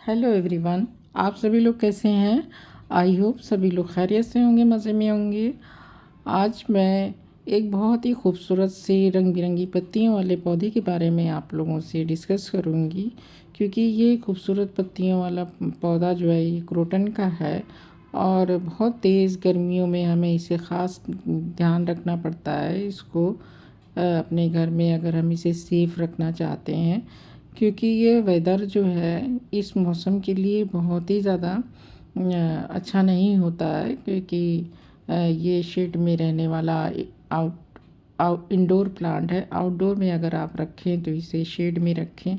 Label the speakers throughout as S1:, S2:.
S1: Hello everyone, आप सभी लोग कैसे हैं। आई होप सभी लोग खैरियत से होंगे, मज़े में होंगे। आज मैं एक बहुत ही खूबसूरत से रंग बिरंगी पत्तियों वाले पौधे के बारे में आप लोगों से डिस्कस करूंगी, क्योंकि ये खूबसूरत पत्तियों वाला पौधा जो है ये क्रोटन का है और बहुत तेज़ गर्मियों में हमें इसे ख़ास ध्यान रखना पड़ता है। इसको अपने घर में अगर हम इसे सेफ़ रखना चाहते हैं, क्योंकि ये वेदर जो है इस मौसम के लिए बहुत ही ज़्यादा अच्छा नहीं होता है, क्योंकि ये शेड में रहने वाला आउट आउट इंडोर प्लांट है। आउटडोर में अगर आप रखें तो इसे शेड में रखें।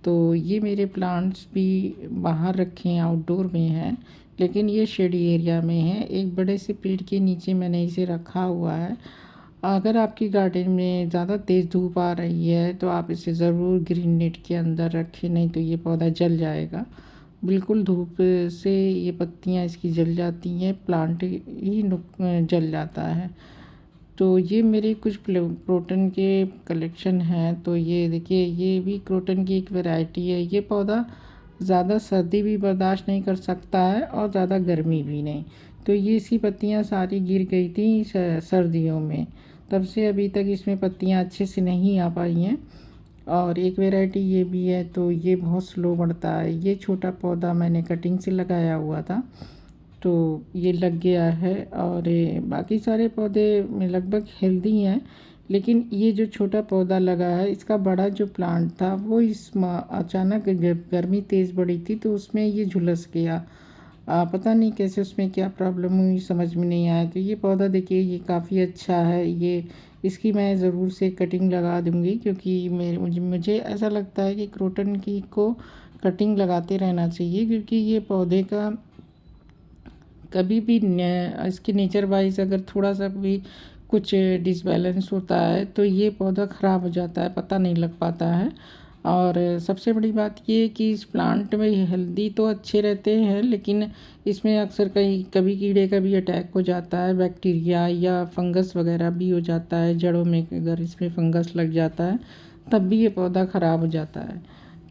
S1: तो ये मेरे प्लांट्स भी बाहर रखें आउटडोर में हैं, लेकिन ये शेडी एरिया में है। एक बड़े से पेड़ के नीचे मैंने इसे रखा हुआ है। अगर आपकी गार्डन में ज़्यादा तेज़ धूप आ रही है तो आप इसे ज़रूर ग्रीन नेट के अंदर रखें, नहीं तो ये पौधा जल जाएगा। बिल्कुल धूप से ये पत्तियां इसकी जल जाती हैं, प्लांट ही जल जाता है। तो ये मेरे कुछ क्रोटन के कलेक्शन हैं। तो ये देखिए, ये भी क्रोटन की एक वैरायटी है। ये पौधा ज़्यादा सर्दी भी बर्दाश्त नहीं कर सकता है और ज़्यादा गर्मी भी नहीं। तो ये इसकी पत्तियां सारी गिर गई थी सर्दियों में, तब से अभी तक इसमें पत्तियां अच्छे से नहीं आ पाई हैं। और एक वैरायटी ये भी है, तो ये बहुत स्लो बढ़ता है। ये छोटा पौधा मैंने कटिंग से लगाया हुआ था, तो ये लग गया है। और बाकी सारे पौधे में लगभग हेल्दी हैं, लेकिन ये जो छोटा पौधा लगा है इसका बड़ा जो प्लांट था वो अचानक गर्मी तेज़ बढ़ी थी तो उसमें ये झुलस गया। पता नहीं कैसे उसमें क्या प्रॉब्लम हुई, समझ में नहीं आया। तो ये पौधा देखिए, ये काफ़ी अच्छा है। ये इसकी मैं ज़रूर से कटिंग लगा दूँगी, क्योंकि मुझे ऐसा लगता है कि क्रोटन की को कटिंग लगाते रहना चाहिए, क्योंकि ये पौधे का कभी भी इसके नेचर वाइज अगर थोड़ा सा भी कुछ डिसबैलेंस होता है तो ये पौधा ख़राब हो जाता है, पता नहीं लग पाता है। और सबसे बड़ी बात ये कि इस प्लांट में हेल्दी तो अच्छे रहते हैं, लेकिन इसमें अक्सर कभी कीड़े का भी अटैक हो जाता है, बैक्टीरिया या फंगस वगैरह भी हो जाता है। जड़ों में अगर इसमें फंगस लग जाता है तब भी ये पौधा ख़राब हो जाता है।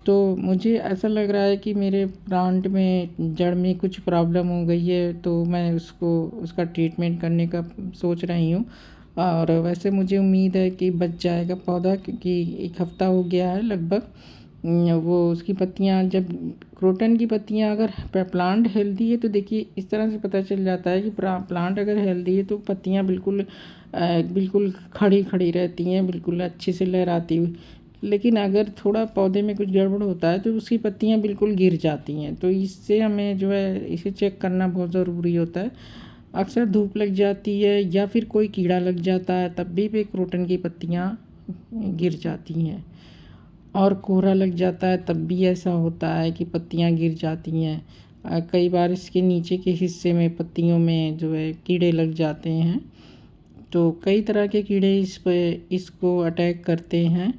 S1: तो मुझे ऐसा लग रहा है कि मेरे प्लांट में जड़ में कुछ प्रॉब्लम हो गई है, तो मैं उसका ट्रीटमेंट करने का सोच रही हूँ। और वैसे मुझे उम्मीद है कि बच जाएगा पौधा, क्योंकि एक हफ़्ता हो गया है लगभग। वो उसकी पत्तियाँ, जब क्रोटन की पत्तियाँ अगर प्लांट हेल्दी है तो देखिए इस तरह से पता चल जाता है कि प्लांट अगर हेल्दी है तो पत्तियाँ बिल्कुल खड़ी खड़ी रहती हैं, बिल्कुल अच्छे से लहराती हुई। लेकिन अगर थोड़ा पौधे में कुछ गड़बड़ होता है तो उसकी पत्तियां बिल्कुल गिर जाती हैं। तो इससे हमें जो है इसे चेक करना बहुत ज़रूरी होता है। अक्सर धूप लग जाती है या फिर कोई कीड़ा लग जाता है तब भी क्रोटन की पत्तियां गिर जाती हैं। और कोहरा लग जाता है तब भी ऐसा होता है कि पत्तियां गिर जाती हैं। कई बार इसके नीचे के हिस्से में पत्तियों में जो है कीड़े लग जाते हैं। तो कई तरह के कीड़े इसको अटैक करते हैं।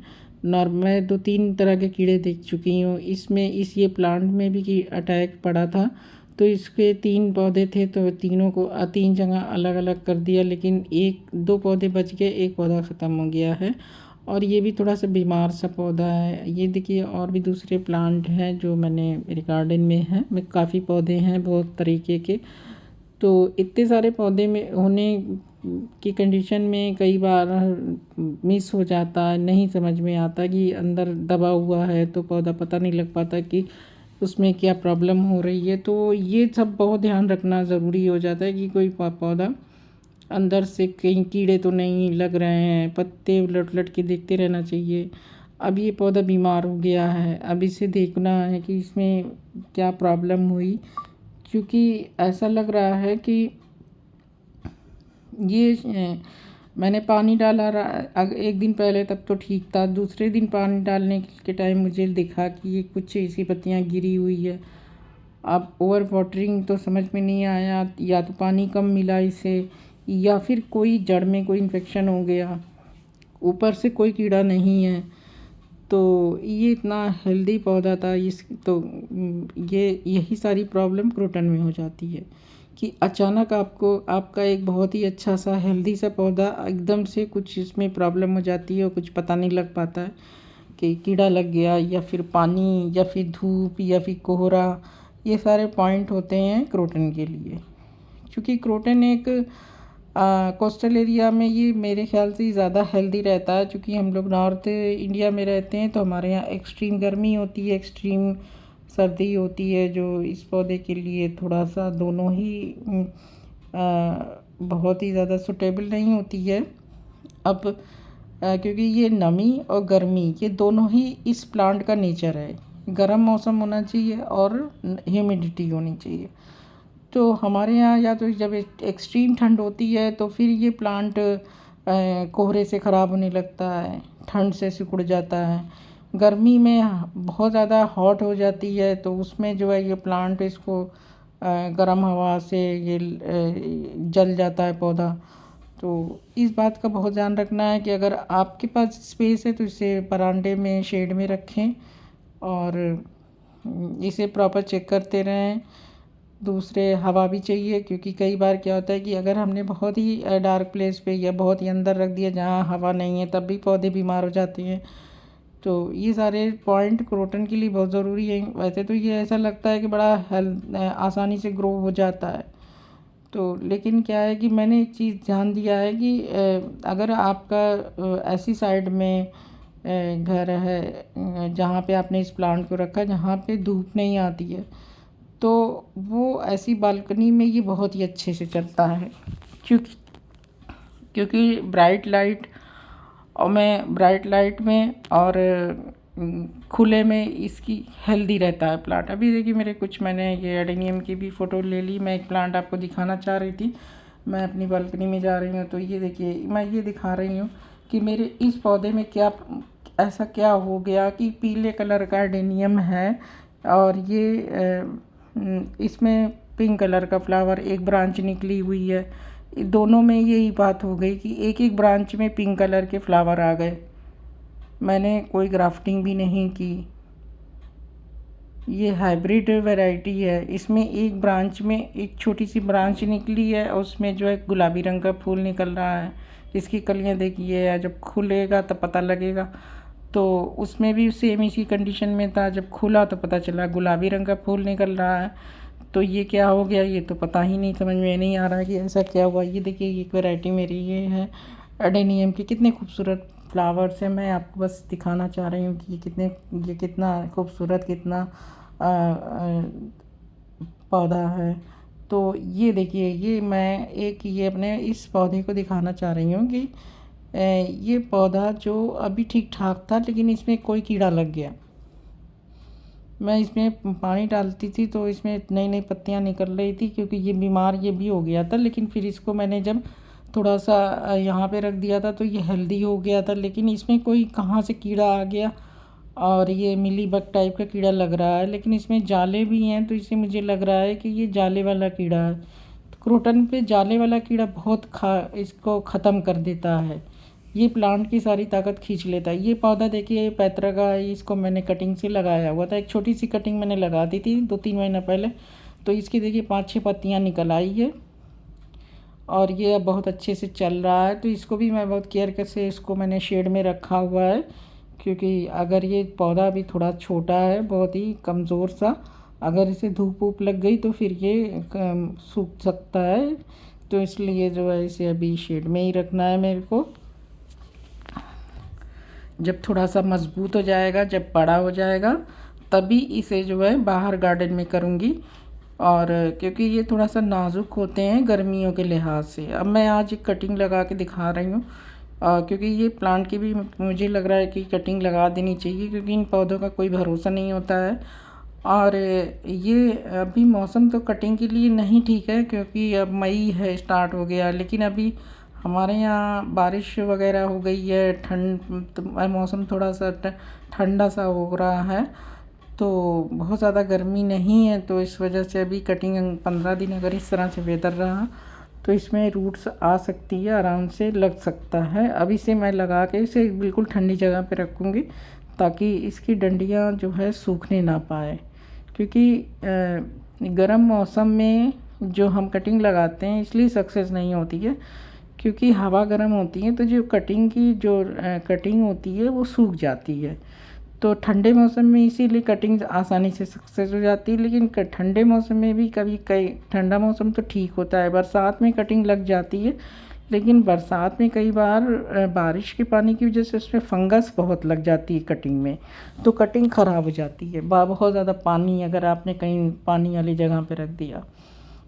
S1: मैं 2-3 तरह के कीड़े देख चुकी हूँ इसमें। ये प्लांट में भी अटैक पड़ा था। तो इसके 3 पौधे थे, तो तीनों को 3 जगह अलग अलग कर दिया, लेकिन 1-2 पौधे बच गए, एक पौधा ख़त्म हो गया है। और ये भी थोड़ा सा बीमार सा पौधा है। ये देखिए, और भी दूसरे प्लांट हैं जो मैंने मेरे गार्डन में हैं। मैं काफ़ी पौधे हैं बहुत तरीके के। तो इतने सारे पौधे में होने की कंडीशन में कई बार मिस हो जाता है, नहीं समझ में आता कि अंदर दबा हुआ है, तो पौधा पता नहीं लग पाता कि उसमें क्या प्रॉब्लम हो रही है। तो ये सब बहुत ध्यान रखना ज़रूरी हो जाता है कि कोई पौधा अंदर से कहीं कीड़े तो नहीं लग रहे हैं। पत्ते उलट उलट के देखते रहना चाहिए। अब ये पौधा बीमार हो गया है, अब इसे देखना है कि इसमें क्या प्रॉब्लम हुई, क्योंकि ऐसा लग रहा है कि ये मैंने पानी डाला एक दिन पहले, तब तो ठीक था। दूसरे दिन पानी डालने के टाइम मुझे दिखा कि ये कुछ इसकी पत्तियां गिरी हुई है। अब ओवर वाटरिंग तो समझ में नहीं आया, या तो पानी कम मिला इसे, या फिर कोई जड़ में कोई इन्फेक्शन हो गया। ऊपर से कोई कीड़ा नहीं है। तो ये इतना हेल्दी पौधा था इस तो ये यही सारी प्रॉब्लम क्रोटन में हो जाती है कि अचानक आपका एक बहुत ही अच्छा सा हेल्दी सा पौधा एकदम से कुछ इसमें प्रॉब्लम हो जाती है और कुछ पता नहीं लग पाता है कि कीड़ा लग गया या फिर पानी या फिर धूप या फिर कोहरा, ये सारे पॉइंट होते हैं क्रोटन के लिए। क्योंकि क्रोटन एक कोस्टल एरिया में ये मेरे ख्याल से ज़्यादा हेल्दी रहता है, क्योंकि हम लोग नॉर्थ इंडिया में रहते हैं तो हमारे यहाँ एक्सट्रीम गर्मी होती है, एक्सट्रीम सर्दी होती है, जो इस पौधे के लिए थोड़ा सा दोनों ही बहुत ही ज़्यादा सूटेबल नहीं होती है। अब क्योंकि ये नमी और गर्मी ये दोनों ही इस प्लांट का नेचर है, गर्म मौसम होना चाहिए और ह्यूमिडिटी होनी चाहिए। तो हमारे यहाँ या तो जब एक्सट्रीम ठंड होती है तो फिर ये प्लांट कोहरे से ख़राब होने लगता है, ठंड से सिकुड़ जाता है। गर्मी में बहुत ज़्यादा हॉट हो जाती है तो उसमें जो है ये प्लांट इसको गर्म हवा से ये जल जाता है पौधा। तो इस बात का बहुत ध्यान रखना है कि अगर आपके पास स्पेस है तो इसे बरामदे में शेड में रखें और इसे प्रॉपर चेक करते रहें। दूसरे हवा भी चाहिए, क्योंकि कई बार क्या होता है कि अगर हमने बहुत ही डार्क प्लेस पे या बहुत ही अंदर रख दिया जहाँ हवा नहीं है तब भी पौधे बीमार हो जाते हैं। तो ये सारे पॉइंट क्रोटन के लिए बहुत ज़रूरी है। वैसे तो ये ऐसा लगता है कि बड़ा आसानी से ग्रो हो जाता है, तो लेकिन क्या है कि मैंने एक चीज़ ध्यान दिया है कि अगर आपका ऐसी साइड में घर है जहाँ पे आपने इस प्लांट को रखा, जहाँ पे धूप नहीं आती है, तो वो ऐसी बालकनी में ये बहुत ही अच्छे से चलता है। क्योंकि ब्राइट लाइट में और खुले में इसकी हेल्दी रहता है प्लांट। अभी देखिए मैंने ये एडेनियम की भी फ़ोटो ले ली। मैं एक प्लांट आपको दिखाना चाह रही थी, मैं अपनी बालकनी में जा रही हूँ तो ये देखिए मैं ये दिखा रही हूँ कि मेरे इस पौधे में ऐसा क्या हो गया कि पीले कलर का एडेनियम है और ये इसमें पिंक कलर का फ्लावर एक ब्रांच निकली हुई है। दोनों में यही बात हो गई कि एक एक ब्रांच में पिंक कलर के फ्लावर आ गए। मैंने कोई ग्राफ्टिंग भी नहीं की, ये हाइब्रिड वैरायटी है। इसमें एक ब्रांच में एक छोटी सी ब्रांच निकली है और उसमें जो है गुलाबी रंग का फूल निकल रहा है। इसकी कलियां देखिए, जब खुलेगा तब पता लगेगा। तो उसमें भी सेम इसी कंडीशन में था, जब खुला तो पता चला गुलाबी रंग का फूल निकल रहा है। तो ये क्या हो गया, ये तो पता ही नहीं, समझ में नहीं आ रहा है कि ऐसा क्या हुआ। ये देखिए ये वैरायटी मेरी ये है एडेनियम की। कितने खूबसूरत फ्लावर्स हैं, मैं आपको बस दिखाना चाह रही हूँ कि ये कितना खूबसूरत, कितना पौधा है। तो ये देखिए ये अपने इस पौधे को दिखाना चाह रही हूँ कि ये पौधा जो अभी ठीक ठाक था, लेकिन इसमें कोई कीड़ा लग गया। मैं इसमें पानी डालती थी तो इसमें नई नई पत्तियाँ निकल रही थी, क्योंकि ये बीमार ये भी हो गया था। लेकिन फिर इसको मैंने जब थोड़ा सा यहाँ पे रख दिया था तो ये हेल्दी हो गया था। लेकिन इसमें कोई कहाँ से कीड़ा आ गया और ये मिलीबग टाइप का कीड़ा लग रहा है, लेकिन इसमें जाले भी हैं तो इससे मुझे लग रहा है कि ये जाले वाला कीड़ा है। तो क्रोटन पे जाले वाला कीड़ा बहुत इसको ख़त्म कर देता है, ये प्लांट की सारी ताकत खींच लेता है। ये पौधा देखिए पैतरा का, इसको मैंने कटिंग से लगाया हुआ था। एक छोटी सी कटिंग मैंने लगा दी थी 2-3 महीना पहले, तो इसकी देखिए 5-6 पत्तियाँ निकल आई है और ये अब बहुत अच्छे से चल रहा है। तो इसको भी मैं बहुत केयर से इसको मैंने शेड में रखा हुआ है, क्योंकि अगर ये पौधा भी थोड़ा छोटा है, बहुत ही कमज़ोर सा, अगर इसे धूप वूप लग गई तो फिर ये सूख सकता है। तो इसलिए जो है इसे अभी शेड में ही रखना है मेरे को। जब थोड़ा सा मजबूत हो जाएगा, जब बड़ा हो जाएगा, तभी इसे जो है बाहर गार्डन में करूँगी। और क्योंकि ये थोड़ा सा नाजुक होते हैं गर्मियों के लिहाज से। अब मैं आज एक कटिंग लगा के दिखा रही हूँ, क्योंकि ये प्लांट की भी मुझे लग रहा है कि कटिंग लगा देनी चाहिए, क्योंकि इन पौधों का कोई भरोसा नहीं होता है। और ये अभी मौसम तो कटिंग के लिए नहीं ठीक है, क्योंकि अब मई है, स्टार्ट हो गया। लेकिन अभी हमारे यहाँ बारिश वगैरह हो गई है, मौसम थोड़ा सा ठंडा सा हो रहा है, तो बहुत ज़्यादा गर्मी नहीं है। तो इस वजह से अभी कटिंग 15 दिन अगर इस तरह से वेदर रहा तो इसमें रूट्स आ सकती है, आराम से लग सकता है। अभी से मैं लगा के इसे बिल्कुल ठंडी जगह पे रखूँगी, ताकि इसकी डंडियाँ जो है सूखने ना पाए। क्योंकि गर्म मौसम में जो हम कटिंग लगाते हैं इसलिए सक्सेस नहीं होती है, क्योंकि हवा गर्म होती है तो जो कटिंग की जो कटिंग होती है वो सूख जाती है। तो ठंडे मौसम में इसीलिए कटिंग आसानी से सक्सेस हो जाती है। लेकिन ठंडे मौसम में भी कभी कई ठंडा मौसम तो ठीक होता है, बरसात में कटिंग लग जाती है। लेकिन बरसात में कई बार बारिश के पानी की वजह से उसमें फंगस बहुत लग जाती है कटिंग में, तो कटिंग ख़राब हो जाती है। बहुत ज़्यादा पानी अगर आपने कहीं पानी वाली जगह पे रख दिया,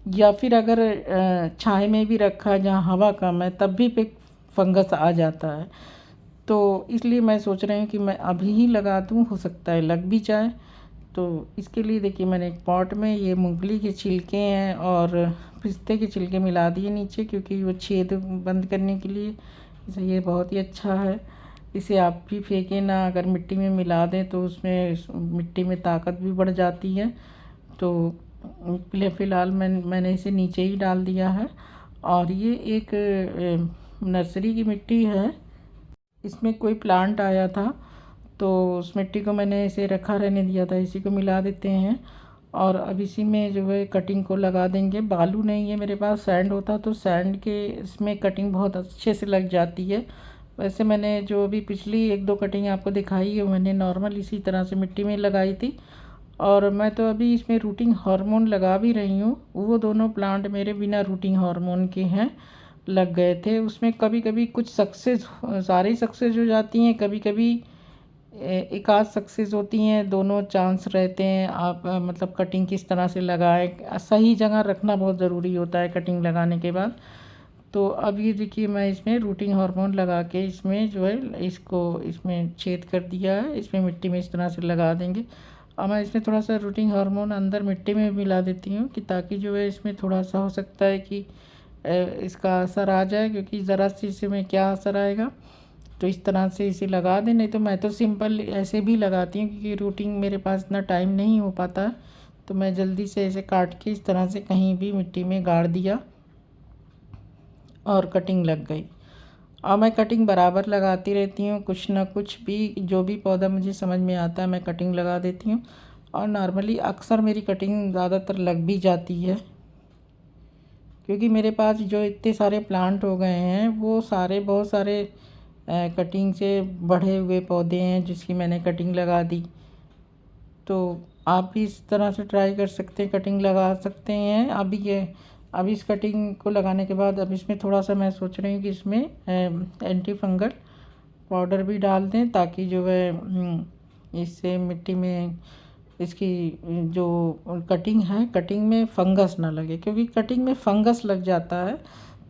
S1: या फिर अगर छाए में भी रखा है जहाँ हवा कम है, तब भी पे फंगस आ जाता है। तो इसलिए मैं सोच रही हूँ कि मैं अभी ही लगा दूँ, हो सकता है लग भी जाए। तो इसके लिए देखिए मैंने एक पॉट में ये मूंगफली के छिलके हैं और पिस्ते के छिलके मिला दिए नीचे, क्योंकि वो छेद बंद करने के लिए इसे ये बहुत ही अच्छा है। इसे आप भी फेंकें ना, अगर मिट्टी में मिला दें तो उसमें मिट्टी में ताकत भी बढ़ जाती है। तो फ़िलहाल मैंने इसे नीचे ही डाल दिया है। और ये एक नर्सरी की मिट्टी है, इसमें कोई प्लांट आया था तो उस मिट्टी को मैंने इसे रखा रहने दिया था। इसी को मिला देते हैं और अब इसी में जो है कटिंग को लगा देंगे। बालू नहीं है मेरे पास, सैंड होता तो सैंड के इसमें कटिंग बहुत अच्छे से लग जाती है। वैसे मैंने जो अभी पिछली 1-2 कटिंग आपको दिखाई है मैंने नॉर्मल इसी तरह से मिट्टी में लगाई थी। और मैं तो अभी इसमें रूटिंग हार्मोन लगा भी रही हूँ। वो दोनों प्लांट मेरे बिना रूटिंग हार्मोन के हैं, लग गए थे। उसमें कभी कभी कुछ सक्सेस, सारी सक्सेस हो जाती हैं, कभी कभी एक आध सक्सेस होती हैं, दोनों चांस रहते हैं। आप मतलब कटिंग किस तरह से लगाएं, सही जगह रखना बहुत ज़रूरी होता है कटिंग लगाने के बाद। तो अब ये देखिए मैं इसमें रूटिंग हार्मोन लगा के इसमें जो है इसको इसमें छेद कर दिया है। इसमें मिट्टी में इस तरह से लगा देंगे। और मैं इसमें थोड़ा सा रूटिंग हार्मोन अंदर मिट्टी में मिला देती हूँ कि ताकि जो है इसमें थोड़ा सा हो सकता है कि इसका असर आ जाए, क्योंकि ज़रा सी इसमें क्या असर आएगा। तो इस तरह से इसे लगा दें। नहीं तो मैं तो सिंपल ऐसे भी लगाती हूँ, क्योंकि रूटिंग मेरे पास इतना टाइम नहीं हो पाता, तो मैं जल्दी से इसे काट के इस तरह से कहीं भी मिट्टी में गाड़ दिया और कटिंग लग गई। और मैं कटिंग बराबर लगाती रहती हूँ, कुछ ना कुछ भी जो भी पौधा मुझे समझ में आता है मैं कटिंग लगा देती हूँ। और नॉर्मली अक्सर मेरी कटिंग ज़्यादातर लग भी जाती है, क्योंकि मेरे पास जो इतने सारे प्लांट हो गए हैं वो सारे बहुत सारे कटिंग से बढ़े हुए पौधे हैं जिसकी मैंने कटिंग लगा दी। तो आप भी इस तरह से ट्राई कर सकते हैं, कटिंग लगा सकते हैं। अब इस कटिंग को लगाने के बाद अब इसमें थोड़ा सा मैं सोच रही हूँ कि इसमें एंटी फंगल पाउडर भी डाल दें, ताकि जो है इससे मिट्टी में इसकी जो कटिंग है कटिंग में फंगस ना लगे, क्योंकि कटिंग में फंगस लग जाता है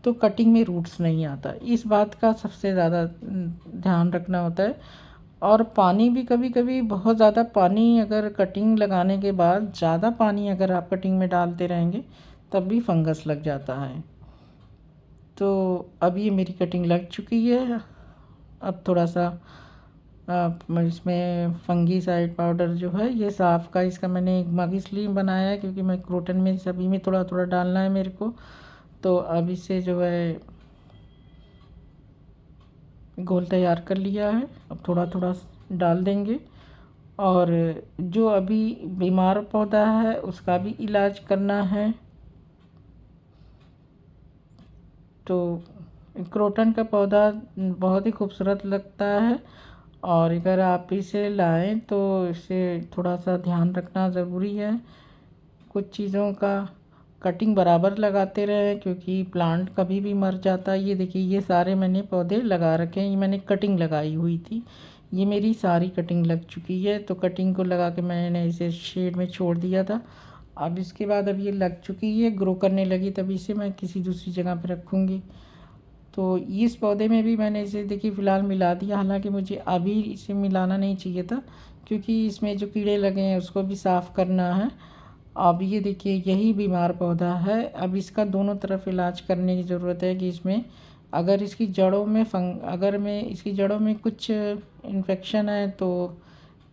S1: तो कटिंग में रूट्स नहीं आता। इस बात का सबसे ज़्यादा ध्यान रखना होता है। और पानी भी कभी कभी बहुत ज़्यादा पानी, अगर कटिंग लगाने के बाद ज़्यादा पानी अगर आप कटिंग में डालते रहेंगे तब भी फंगस लग जाता है। तो अब ये मेरी कटिंग लग चुकी है। अब थोड़ा सा इसमें फंगीसाइड पाउडर जो है ये साफ़ का, इसका मैंने एक मग इसलिए बनाया है क्योंकि मैं क्रोटन में सभी में थोड़ा थोड़ा डालना है मेरे को। तो अब इसे जो है घोल तैयार कर लिया है, अब थोड़ा थोड़ा डाल देंगे। और जो अभी बीमार पौधा है उसका भी इलाज करना है। तो क्रोटन का पौधा बहुत ही खूबसूरत लगता है, और अगर आप इसे लाएं तो इसे थोड़ा सा ध्यान रखना ज़रूरी है। कुछ चीज़ों का कटिंग बराबर लगाते रहें, क्योंकि प्लांट कभी भी मर जाता है। ये देखिए ये सारे मैंने पौधे लगा रखे हैं, ये मैंने कटिंग लगाई हुई थी, ये मेरी सारी कटिंग लग चुकी है। तो कटिंग को लगा के मैंने इसे शेड में छोड़ दिया था। अब इसके बाद अब ये लग चुकी है, ग्रो करने लगी, तब इसे मैं किसी दूसरी जगह पर रखूँगी। तो इस पौधे में भी मैंने इसे देखिए फ़िलहाल मिला दिया, हालांकि मुझे अभी इसे मिलाना नहीं चाहिए था, क्योंकि इसमें जो कीड़े लगे हैं उसको भी साफ़ करना है। अब ये देखिए यही बीमार पौधा है। अब इसका दोनों तरफ इलाज करने की ज़रूरत है कि इसमें अगर इसकी जड़ों में अगर मैं इसकी जड़ों में कुछ इन्फेक्शन है तो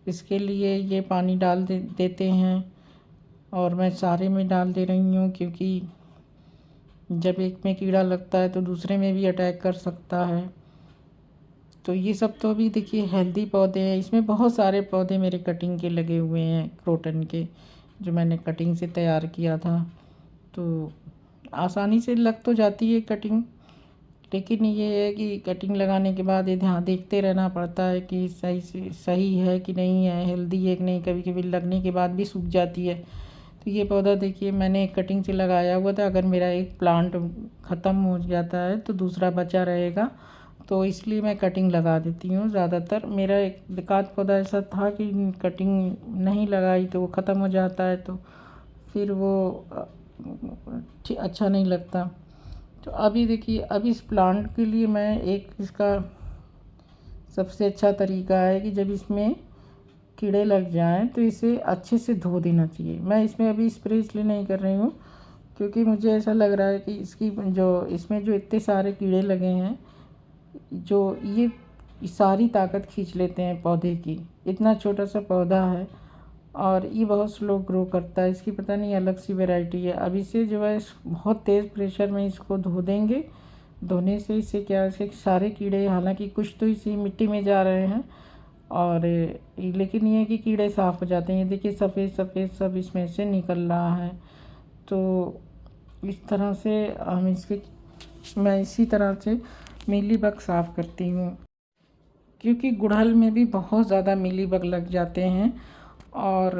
S1: इसके लिए ये पानी डाल देते हैं। और मैं सारे में डाल दे रही हूँ, क्योंकि जब एक में कीड़ा लगता है तो दूसरे में भी अटैक कर सकता है। तो ये सब तो अभी देखिए हेल्दी पौधे हैं, इसमें बहुत सारे पौधे मेरे कटिंग के लगे हुए हैं क्रोटन के, जो मैंने कटिंग से तैयार किया था। तो आसानी से लग तो जाती है कटिंग, लेकिन ये है कि कटिंग लगाने के बाद ये ध्यान देखते रहना पड़ता है कि सही है कि नहीं है, हेल्दी है कि नहीं। कभी कभी लगने के बाद भी सूख जाती है। तो ये पौधा देखिए मैंने कटिंग से लगाया हुआ था। अगर मेरा एक प्लांट ख़त्म हो जाता है तो दूसरा बचा रहेगा, तो इसलिए मैं कटिंग लगा देती हूँ ज़्यादातर। मेरा एक आध पौधा ऐसा था कि कटिंग नहीं लगाई तो वो ख़त्म हो जाता है, तो फिर वो अच्छा नहीं लगता। तो अभी देखिए, अब इस प्लांट के लिए मैं एक इसका सबसे अच्छा तरीका है कि जब इसमें कीड़े लग जाएं तो इसे अच्छे से धो देना चाहिए। मैं इसमें अभी स्प्रे इसलिए नहीं कर रही हूँ क्योंकि मुझे ऐसा लग रहा है कि इसमें जो इतने सारे कीड़े लगे हैं, जो ये सारी ताकत खींच लेते हैं पौधे की। इतना छोटा सा पौधा है और ये बहुत स्लो ग्रो करता है। इसकी पता नहीं अलग सी वैरायटी है। अब इसे जो है बहुत तेज़ प्रेशर में इसको धो देंगे। धोने से इससे क्या, इसके सारे कीड़े, हालांकि कुछ तो इसी मिट्टी में जा रहे हैं और लेकिन ये है कि कीड़े साफ़ हो जाते हैं। देखिए सफ़ेद सफ़ेद सब इसमें से निकल रहा है। तो इस तरह से मैं इसी तरह से मीलीबग साफ़ करती हूँ, क्योंकि गुड़हल में भी बहुत ज़्यादा मीलीबग लग जाते हैं। और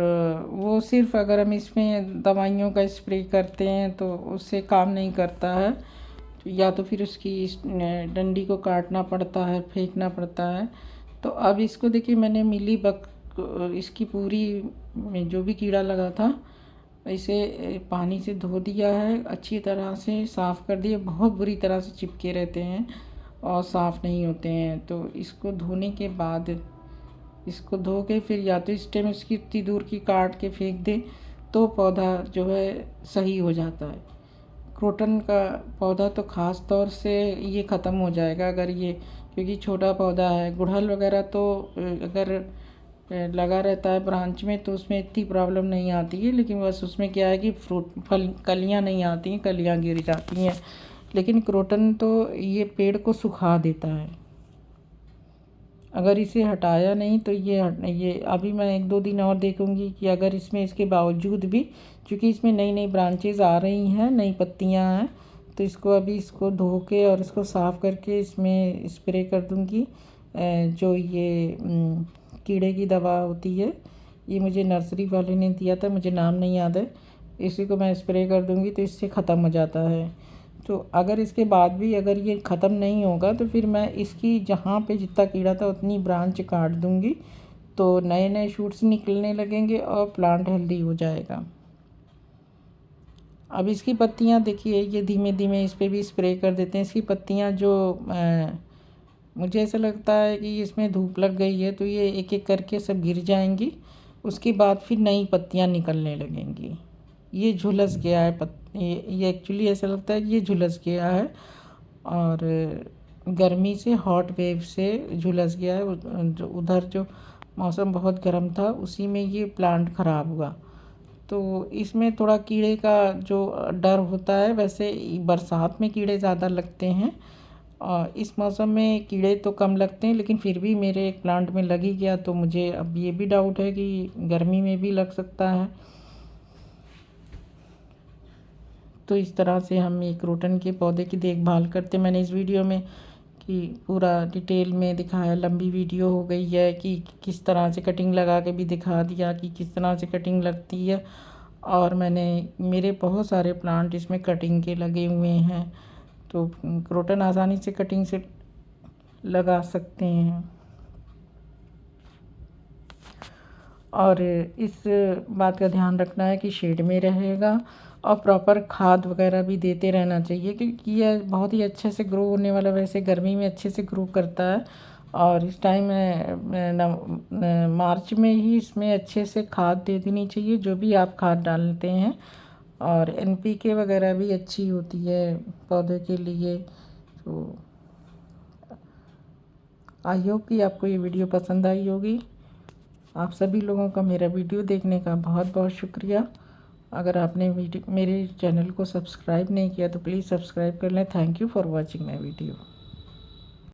S1: वो सिर्फ अगर हम इसमें दवाइयों का स्प्रे करते हैं तो उससे काम नहीं करता है, या तो फिर उसकी इस डंडी को काटना पड़ता है, फेंकना पड़ता है। तो अब इसको देखिए मैंने मीलीबग इसकी पूरी में जो भी कीड़ा लगा था इसे पानी से धो दिया है, अच्छी तरह से साफ़ कर दिया। बहुत बुरी तरह से चिपके रहते हैं और साफ़ नहीं होते हैं। तो इसको धोने के बाद इसको धो के फिर या तो स्टेम इसकी इतनी दूर की काट के फेंक दे तो पौधा जो है सही हो जाता है। क्रोटन का पौधा तो ख़ास तौर से ये ख़त्म हो जाएगा अगर ये, क्योंकि छोटा पौधा है। गुड़हल वगैरह तो अगर लगा रहता है ब्रांच में तो उसमें इतनी प्रॉब्लम नहीं आती है, लेकिन बस उसमें क्या है कि कलियाँ नहीं आती हैं, कलियाँ गिर जाती हैं। लेकिन क्रोटन तो ये पेड़ को सुखा देता है। अगर इसे हटाया नहीं तो ये अभी मैं 1-2 दिन और देखूंगी कि अगर इसमें इसके बावजूद भी, क्योंकि इसमें नई नई ब्रांचेस आ रही हैं, नई पत्तियां हैं, तो इसको धो के और इसको साफ़ करके इसमें स्प्रे कर दूंगी। जो ये कीड़े की दवा होती है, ये मुझे नर्सरी वाले ने दिया था, मुझे नाम नहीं याद है। इसी को मैं स्प्रे कर दूंगी तो इससे ख़त्म हो जाता है। तो अगर इसके बाद भी अगर ये ख़त्म नहीं होगा तो फिर मैं इसकी जहाँ पे जितना कीड़ा था उतनी ब्रांच काट दूंगी, तो नए नए शूट्स निकलने लगेंगे और प्लांट हेल्दी हो जाएगा। अब इसकी पत्तियाँ देखिए, ये धीमे धीमे इस पर भी स्प्रे कर देते हैं। इसकी पत्तियाँ जो मुझे ऐसा लगता है कि इसमें धूप लग गई है तो ये एक एक करके सब गिर जाएंगी। उसके बाद फिर नई पत्तियाँ निकलने लगेंगी। ये झुलस गया है ये एक्चुअली ऐसा लगता है कि ये झुलस गया है और गर्मी से, हॉट वेव से झुलस गया है। उधर जो मौसम बहुत गर्म था उसी में ये प्लांट ख़राब हुआ। तो इसमें थोड़ा कीड़े का जो डर होता है, वैसे बरसात में कीड़े ज़्यादा लगते हैं और इस मौसम में कीड़े तो कम लगते हैं, लेकिन फिर भी मेरे एक प्लांट में लग ही गया। तो मुझे अब ये भी डाउट है कि गर्मी में भी लग सकता है। तो इस तरह से हम एक क्रोटन के पौधे की देखभाल करते। मैंने इस वीडियो में कि पूरा डिटेल में दिखाया, लंबी वीडियो हो गई है कि किस तरह से कटिंग लगा के भी दिखा दिया कि किस तरह से कटिंग लगती है। और मेरे बहुत सारे प्लांट इसमें कटिंग के लगे हुए हैं, तो क्रोटन आसानी से कटिंग से लगा सकते हैं। और इस बात का ध्यान रखना है कि शेड में रहेगा और प्रॉपर खाद वगैरह भी देते रहना चाहिए, क्योंकि यह बहुत ही अच्छे से ग्रो होने वाला, वैसे गर्मी में अच्छे से ग्रो करता है। और इस टाइम मार्च में ही इसमें अच्छे से खाद दे देनी चाहिए, जो भी आप खाद डालते हैं। और NPK वगैरह भी अच्छी होती है पौधे के लिए। तो आई होप कि आपको ये वीडियो पसंद आई होगी। आप सभी लोगों का मेरा वीडियो देखने का बहुत बहुत शुक्रिया। अगर आपने मेरे चैनल को सब्सक्राइब नहीं किया तो प्लीज़ सब्सक्राइब कर लें। Thank you for watching my video.